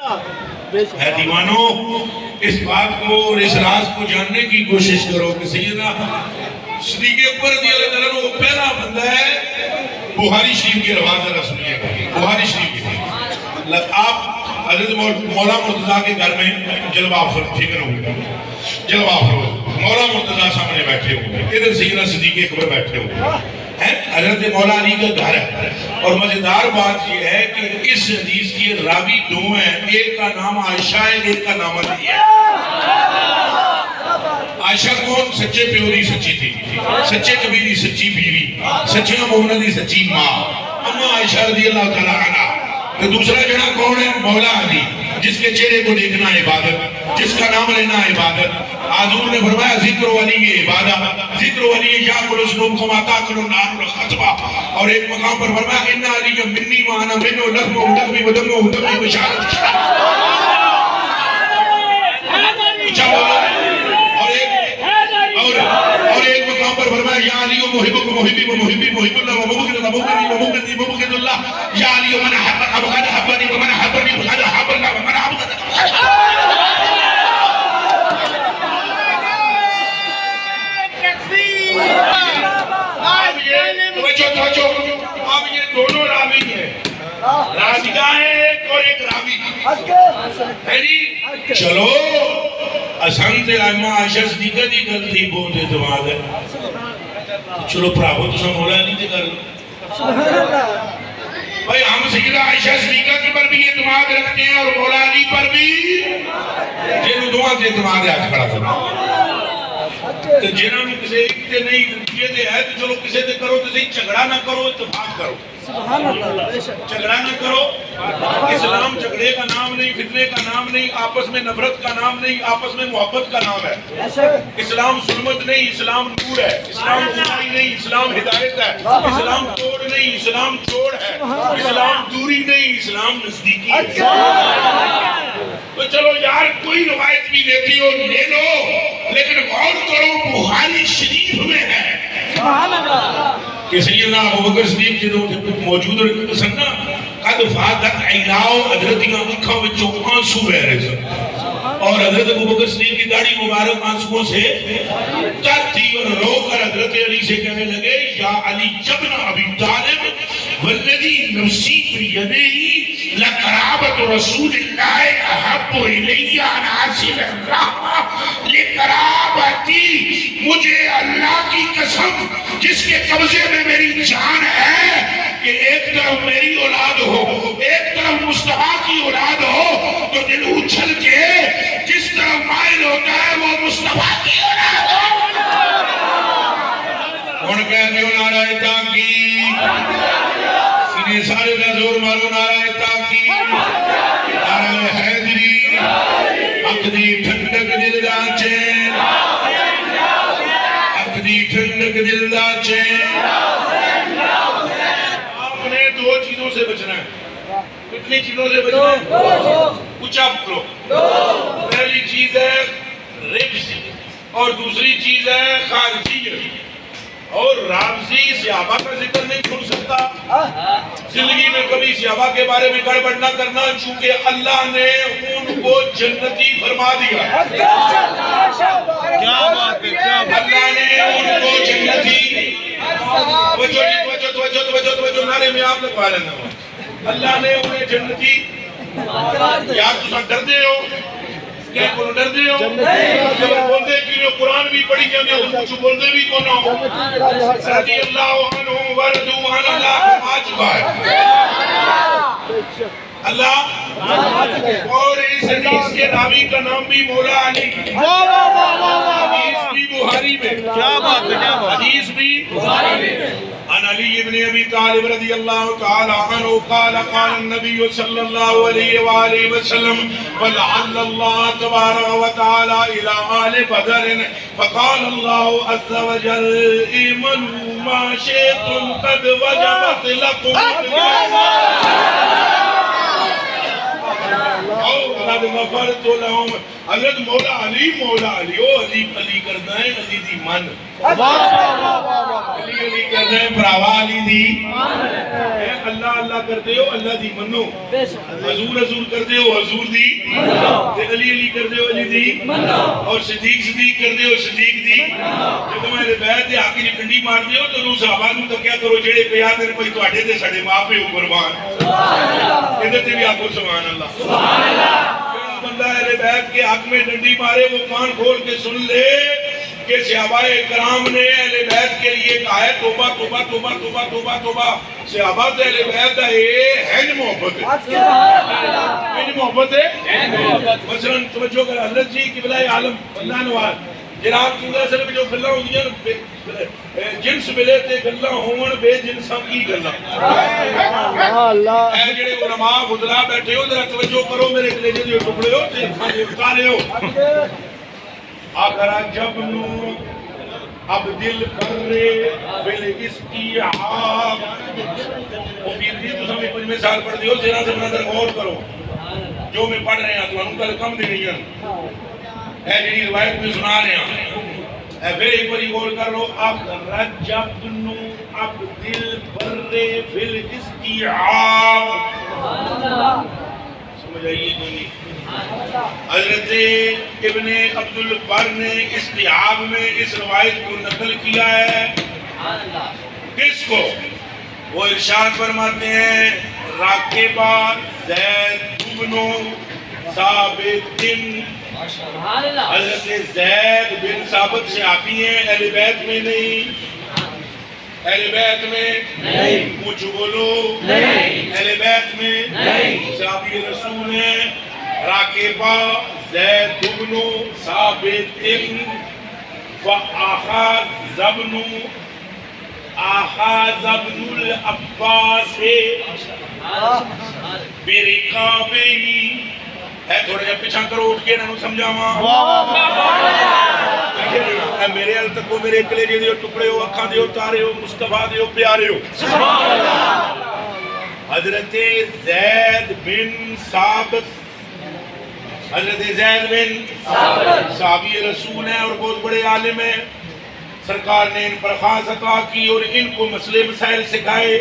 ہے دیوانوں، اس بات کو اور اس راز کو جاننے کی کوشش کرو کہ سیدنا صدیق اکبر رضی اللہ تعالیٰ عنہ وہ پہلا بندہ ہے۔ بخاری شریف کی الفاظ ذرا سنیے گا، بخاری شریف کی آپ حضرت مولا مرتضیٰ کے گھر میں جلوہ افروز فکر ہوگا، جلوہ افروز مولا مرتضیٰ سامنے بیٹھے ہوئے، ادھر سیدنا صدیق اکبر بیٹھے ہوئے ہیں، حضرت مولا علی کا گھر ہے۔ اور مزیدار بات یہ ہے کہ اس حدیث کی راوی دو ہیں، ایک کا نام عائشہ ہے، ایک کا نام علی ہے۔ عائشہ کون؟ سچے پیوری سچی تھی، سچے کبیری سچی بیوی، سچے مومنہ دی سچی ماں، اما عائشہ رضی اللہ تعالیٰ عنہ۔ تو دوسرا جڑا کون ہے؟ مولا علی، جس کے چہرے کو دیکھنا عبادت، جس کا نام لینا عبادت۔ حضور نے فرمایا ذکر ولی یہ عبادت، ذکر ولی یا کل اسلوب کماتا کرو نار الخطبہ۔ اور ایک مقام پر فرمایا ان علی منی وانا منو لغم و لغمی و دم و دم بشارت اور ایک مقام پر فرمایا یا علی محبک محبی و محبی محب اللہ و مبغض و مبغض و مبغض و مبغض اللہ یا علی من حب ابغض حبنی و من حبنی بغض حب اللہ و من ابغض توجہ اب یہ دونوں راوی ہیں، راویہ ہے ایک اور ایک راوی۔ چلو اسان سے امہ عائشہ صدیقہ دی گل تھی بہت اعتماد ہے، چلو پراپو تو سا مولا نہیں تھے کر بھائی ہم سیدہ عائشہ صدیقہ کے پر بھی اعتماد رکھتے ہیں اور مولا علی پر بھی، جنہوں دعا سے اعتماد ہے آج کھڑا کرنا تو جنہوں نے کسے ایک تے نہیں کیے دے ہے تو چلو کسے تے کرو تو صحیح جھگڑا نہ کرو، اتفاق کرو، جھگڑا نہ کرو۔ اسلام جھگڑے کا نام نہیں، فتنے کا نام نہیں، آپس میں نفرت کا نام نہیں، آپس میں محبت کا نام ہے۔ اسلام ظلمت نہیں، اسلام نور ہے، اسلام برائی نہیں، اسلام ہدایت ہے، اسلام توڑ نہیں، اسلام جوڑ ہے، اسلام دوری نہیں، اسلام نزدیکی ہے۔ تو چلو یار کوئی روایت بھی دیتی ہو لے لو، لیکن غور کرو بخاری شریف میں ہے کہ سیدنا ابوبکر صدیق جدوں موجود سن نا قد فاتت عیناؤ، حضرتیاں اکھاں وچوں آنسو بہ رہے سن اور حضرت ابوبکر صدیق کی داڑھی مبارک آنسوؤں سے تر تھی اور رو کر حضرت علی سے کہنے لگے یا علی ابن ابی طالب والذی نفسی بیدیہ لقرابت رسول اللہ احب الیہ ان اصل الرحمہ لقرابتی، مجھے اللہ کی قسم جس کے قبضے میں میری جان ہے کہ ایک طرف میری اولاد ہو ایک طرف مصطفیٰ کی اولاد ہو تو دل اچھل کے جس طرف مائل ہوتا ہے وہ مصطفیٰ کی اولاد ہو۔ کون کہتے ہو نعرہ تحقیق؟ سینے سارے کا زور مارو نعرہ تحقیق، نعرہ حیدری، عقدی ٹھنڈک دل دا چین، عقدی ٹھنڈک دل دا چین۔ آپ نے دو چیزوں سے بچنا ہے، کتنی چیزوں سے بچنا ہے؟ اچھا پکڑو، پہلی چیز ہے رجس اور دوسری چیز ہے خارجیت۔ اور رابضی صحابہ کا ذکر نہیں چھوڑ سکتا، زندگی میں کبھی صحابہ کے بارے میں گڑبڑ نہ کرنا، چونکہ اللہ نے ان کو جنتی فرما دیا۔ اللہ نے ان کو جنتی، توجہ نعرے میں آپ لگوا لینا، اللہ نے انہیں جنتی، یا تُسا ڈر دے ہو کہ کون ڈر دے ہو جب بول دے کہ قرآن بھی پڑھی جانے ہو کچھ بول دے بھی کون ہو رضی اللہ عنہ وردو عن اللہ آ چکا ہے اللہ۔ اور اس حدیث کے راوی کا نام بھی مولا علی، حدیث بھی بخاری میں، حدیث بھی بخاری میں۔ عن علی بن ابی طالب رضی اللہ تعالی عنہ قال قال النبی صلی اللہ علیہ وآلہ وسلم ولعل اللہ تبارک وتعالی الى آل بدر فقال اللہ عز وجل اعملوا ما شئتم قد وجبت لكم قد غفرت لهم۔ حضرت مولا علی او علی علی کرنا ہے علی دی من، علی علی کرنا ہے براوا علی دی اللہ اللہ کرتے ہو اللہ دی منو حضور حضور کرتے ہو حضور دی تے علی علی کرتے ہو علی دی اور صدیق صدیق کرتے ہو صدیق دی جب میں بیعت دے حق دی ڈنڈی مار دیو تو نو صحابہ نو تکیا کرو جڑے پیا دے بھائی تواڈے تے ساڈے ماں پیو قربان سبحان اللہ ادھر تے بھی آکھو سبحان اللہ سبحان اللہ بندہ اہل بیت کے حق میں ڈنڈی مارے وہ کان کھول کے سن لے کہ صحابہ کرام نے اہل بیت کے لیے کہا ہے توبہ توبہ توبہ توبہ توبہ توبہ صحابہ تو اہل بیت ہے ہے جو محبت ہے ہے جو محبت ہے مثلا توجہ کر حضرت جی قبلہ عالم اللہ نواز جناب صلی اللہ علیہ وسلم جو گلاں ہوندیاں جنس ملے تے گلاں ہون بے جنساں کی گلاں اے جڑے علماء فضلاء بیٹھے ہو ذرا توجہ کرو میرے کلیجے دے ٹکڑے ہو تے ساڈے اتارے ہو اگر جب نو اب دل کرے بل استیعاب وہ پیر دی تو سامنے 5 سال پڑھ دیو ذرا سے نظر غور کرو جو میں پڑھ رہے ہیں تانوں کل کم دی نہیں ہے اے جڑی روایت میں سنا رہے ہیں اے پھر ایک باری غور کر لو اگر جب نو اب دل کرے بل استیعاب سمجھ آئیے نہیں حضرت ابن عبد البر نے استیعاب میں اس روایت کو نقل کیا ہے کس کو وہ ارشاد فرماتے ہیں راکبہ زید بن ثابت حضرت زید بن ثابت سے آتی ہیں اہل بیت میں نہیں اہل بیت میں نہیں مجھ بولو اہل بیت میں نہیں صحابی رسول ہیں راکبہ زید بن ثابت وآخذ ابن العباس برقابہی ہے تھوڑے جب پیچھا کرو اٹھ کے انہوں سمجھاواں میرے حل تک میرے کلیجے دیو ٹکڑے ہو اکھاں دیو تارے ہو مصطفیٰ دیو پیارے ہو حضرت زید بن ثابت حضرت زید بن صحابی رسول ہیں اور بہت بڑے عالم ہیں سرکار نے ان پر خاص عطا کی اور ان کو مسئلے مسائل سکھائے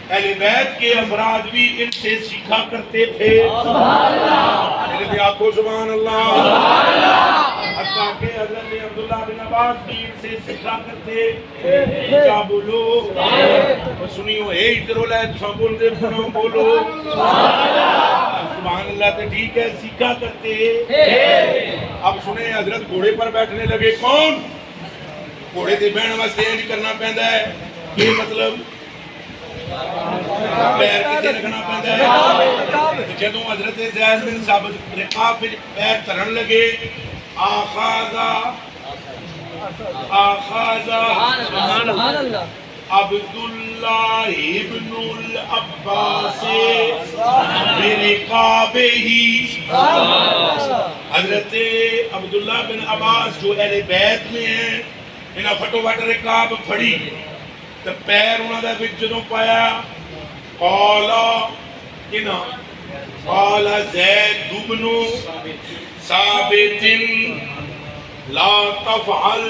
اہل بیت کے افراد بھی ان سے سیکھا کرتے تھے حضرت آقو سبحان اللہ حتیٰ کہ حضرت عبداللہ بن عباس بھی ان سے سیکھا کرتے کیا بولو سنیو اے اترو لائے تو سب بول دے بولو سبحان اللہ تے ٹھیک ہے سیکھا کرتے اب سنیں حضرت گھوڑے پر بیٹھنے لگے کون گھوڑے تے بہن واسطے نہیں کرنا پہندا ہے یہ مطلب پیر کتے رکھنا پہندا ہے جدوں حضرت زید بن ثابت رقاب پیر ترن لگے آخاذا عبداللہ ابن العباس برقابہی حضرت عبداللہ بن عباس جو اہل بیت میں ہیں انہاں فٹو فٹ رقاب پھڑی تو پیر انہاں دا وچ جدوں پایا قال زید بن ثابت لا تفعل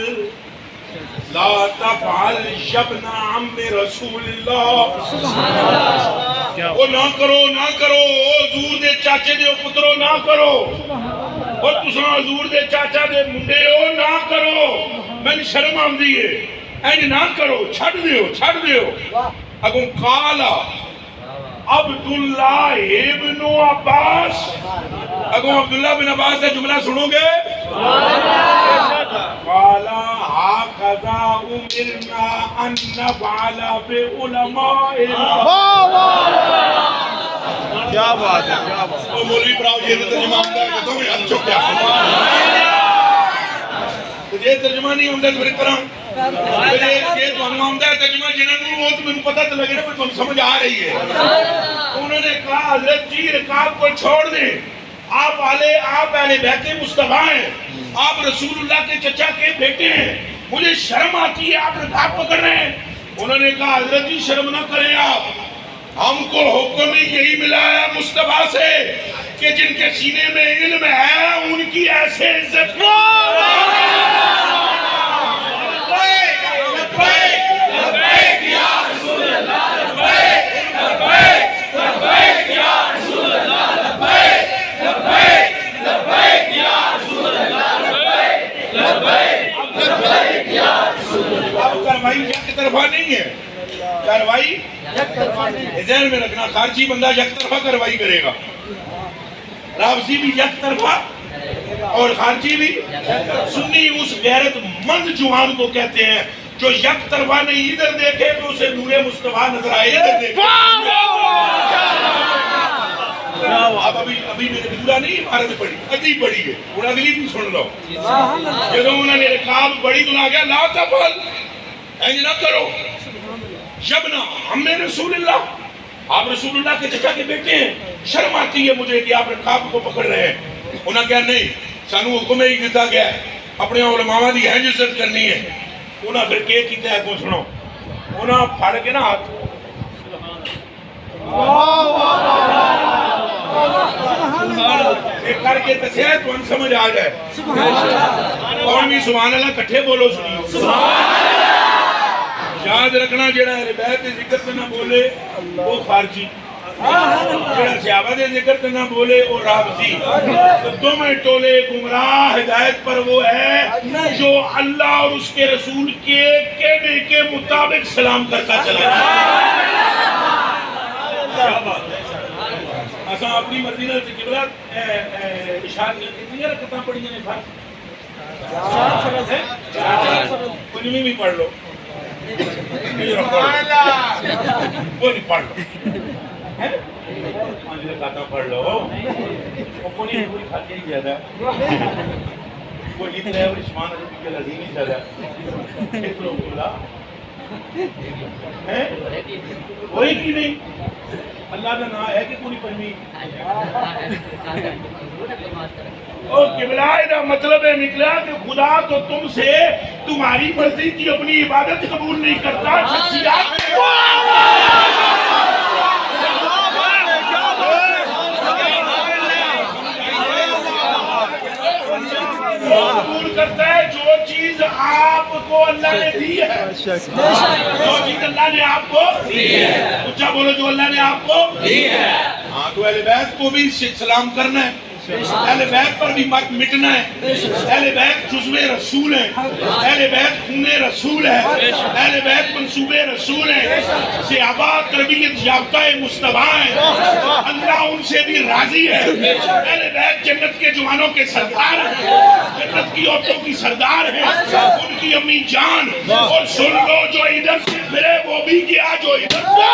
ابن عم رسول اللہ وہ نہ کرو حضور دے چاچے دے پترو نہ کرو اور تساں حضور دے چاچا دے منڈے ہو نہ کرو میں شرم آندی ہے اینج نہ کرو چھڑ دیو اگوں قالا عبداللہ ابن عباس اگوں عبداللہ بن عباس سے جملہ سنو گے قالا ہاکذا امرنا ان نفعل بعلمائنا کیا بات ہے مولوی پراؤ یہ ترجمہ آمدہ ہے تو میں اچھو کیا یہ ترجمہ نہیں آمدہ ہے تو پھر کرام یہ تو ہم آمدہ ہے ترجمہ جنہوں نے وہ تو میں پتہ تو لگے نا تو سمجھ آ رہی ہے انہوں نے کہا حضرت جی رکاب کو چھوڑ دیں آپ اہل بیت مصطفیٰ ہیں آپ رسول اللہ کے چچا کے بیٹے ہیں مجھے شرم آتی ہے آپ رکاب پکڑ رہے ہیں انہوں نے کہا حضرت جی شرم نہ کریں آپ ہم کو حکم ہی یہی ملا ہے مصطفیٰ سے کہ جن کے سینے میں علم ہے ان کی ایسے عزت لبیک یا رسول اللہ لبیک کاروائی ذہن میں رکھنا، خارجی بندہ یک طرفہ کاروائی کرے گا، رابطی بھی یک طرفہ اور خارجی بھی۔ سنی اس غیرت مند جوان کو کہتے ہیں جو یک طرفہ نہیں ادھر دیکھے تو اسے نور مصطفیٰ نظر آئے ادھر دیکھے۔ اب ابھی میں نے پورا نہیں عمارت پڑھی، ادھی پڑھی ہے، اور اگلی بھی سن لو۔ جب انہوں نے رکاب بڑی تو آ گیا لا تفعل، اینج نہ کرو، یبنا عم رسول اللہ، آپ رسول اللہ کے چچا کے بیٹے ہیں، شرم آتی ہے مجھے کہ آپ رکاب کو پکڑ رہے ہیں۔ انہوں نے کہا نہیں، سانو حکم ہی دیتا گیا ہے اپنے علماء دی حفاظت کرنی ہے۔ انہوں نے پھر کیا کیتا ہے کو سنو، انہوں نے پھاڑ کے نا ہاتھ ایک کر کے دسیا ہے تو ان سمجھ آ جائے۔ کون بھی سبحان اللہ کٹھے بولو سنیو۔ یاد رکھنا جڑا اہل بیت دے ذکر تے نہ بولے وہ خارجی، جڑا صحابہ دے ذکر تے نہ بولے وہ رافضی۔ دونوں ٹولے گمراہ ہدایت پر وہ ہے جو اللہ اور اس کے رسول کے کہنے کے مطابق سلام کرتا چلا جائے۔ اساں اپنی مرضی نال قبلہ اشارہ کتنی رکعتاں پڑھیاں نے فرض؟ کنویں بھی پڑھ لو، وہ نہیں پڑھ لو، پانچ رکعتاں پڑھ لو، وہ کوئی پوری کھاتی ہی زیادہ، وہ اتنا ہے اور اسمان ربی کے لازم ہی زیادہ، ایک لوگ بولا وہی کی نہیں اللہ کا نام ہے کہ پوری پڑھنی۔ اور قبلہ دا مطلب ہے نکلا کہ خدا تو تم سے تمہاری مرضی کی اپنی عبادت قبول نہیں کرتا، شخصیات قبول کرتا ہے جو چیز آپ کو اللہ نے دی ہے، جو چیز اللہ نے آپ کو دی ہے، اچھا بولو جو اللہ نے آپ کو دی ہے۔ ہاں تو اہل بیت کو بھی سلام کرنا ہے، اہل بیت پر بھی مٹنا ہے، اہل بیت جزو رسول ہے، اہل بیت خون رسول ہے، اہل بیت منصوب رسول ہے، صحابہ تربیت یافتہ مصطفیٰ ہیں، اللہ ان سے بھی راضی ہے، اہل بیت جنت کے جوانوں کے سردار ہیں، جنت کی عورتوں کی سردار ہیں، ان کی امی جان۔ اور سن لو جو ادھر سے پھرے وہ بھی گیا جو ادھر سے۔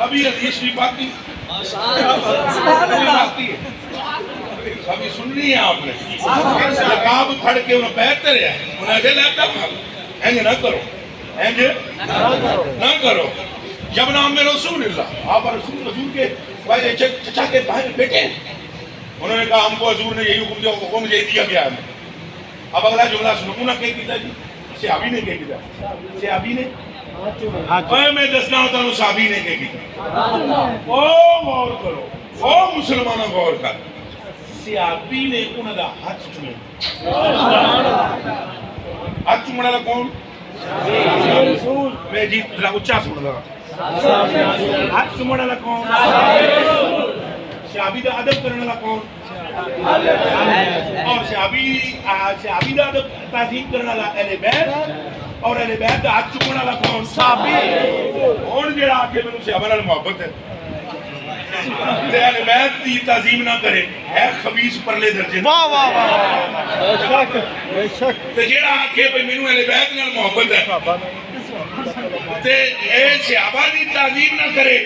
ابھی حدیث بھی باقی ابھی سننی ہے آپ نے، رکاب پھڑ کے انہوں بیٹھتے رہے ہیں، انہوں نے لیتا اینج نہ کرو، اینج نہ کرو، جب نام میں رسول اللہ، آپ رسول کے چچا کے بیٹے ہیں۔ انہوں نے کہا ہم کو حضور نے یہی حکم دیا، حکم مجھے دیا گیا ہے۔ اب اگلا جملہ سنو، انہوں نے کہا جی صحابی نے کہا صحابی نے میں دسنا ہوتا ہوں صحابی نے کہا او غور کرو، او مسلمانوں غور کر، صحابی نے انہوں نے ہاتھ چومے۔ ہاتھ چومنے والا کون؟ میں جی اچھا سن لگا، ہاتھ چومنے والا کون؟ صحابی دا ادب کرنے والا کون؟ اور صحابی دا ادب تعظیم کرنے والا اہل بیت، اور اہل بیت دا ہاتھ چومنے والا کون؟ صحابی۔ ہن جڑا آکھے مینوں صحابہ نال محبت ہے تے اہل بیت دی تعظیم نہ کرے ہے خبیث پرلے درجے۔ واہ واہ واہ، بے شک۔ تے جڑا آکھے بھئی مینوں اہل بیت نال محبت ہے تے اے صحابہ دی تعظیم نہ کرے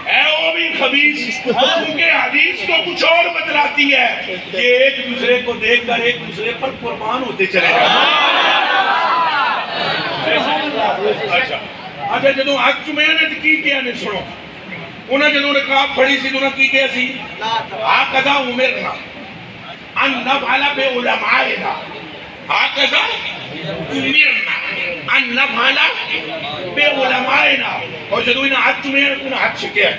ہے وہ بھی خبیث، کیونکہ حدیث تو کچھ اور بتلاتی ہے کہ ایک دوسرے کو دیکھ کر ایک دوسرے پر قربان ہوتے چلے جائیں۔ اچھا جدوں ہاتھ چومے نے تو کی کیا نے سنو، انہیں جدوں رکاب پڑھی سی انہیں کی کیا سی؟ ہاکذا امرنا ان نفعل بعلمائنا، ہاکذا امرنا ان نفعل بعلمائنا۔ اور جدوں انہیں ہاتھ چومے انہیں ہاتھ چھکیا،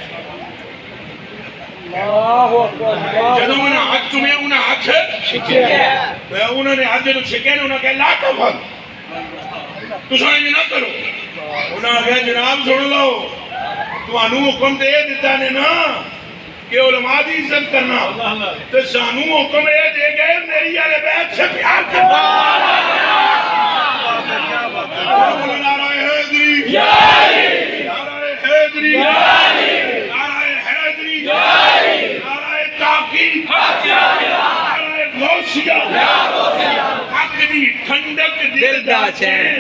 جدوں انہیں ہاتھ چومے انہیں ہاتھ چھکیا، انہوں نے ہاتھ جدوں چھکیا انہوں نے کہا لا تفعل، تساں یہ نہ کرو۔ انہوں نے کہا جناب سن لو، تو انہوں حکم دے دیتا نے نا کہ علماء دی عزت کرنا تو سانو حکم یہ دے گئے میری اہل بیت سے پیار کرنا نعرہ حیدری نعرہ حیدری نعرہ حیدری نعرہ تحقیق نعرہ غوثیہ حق دی ٹھنڈک دل دا چین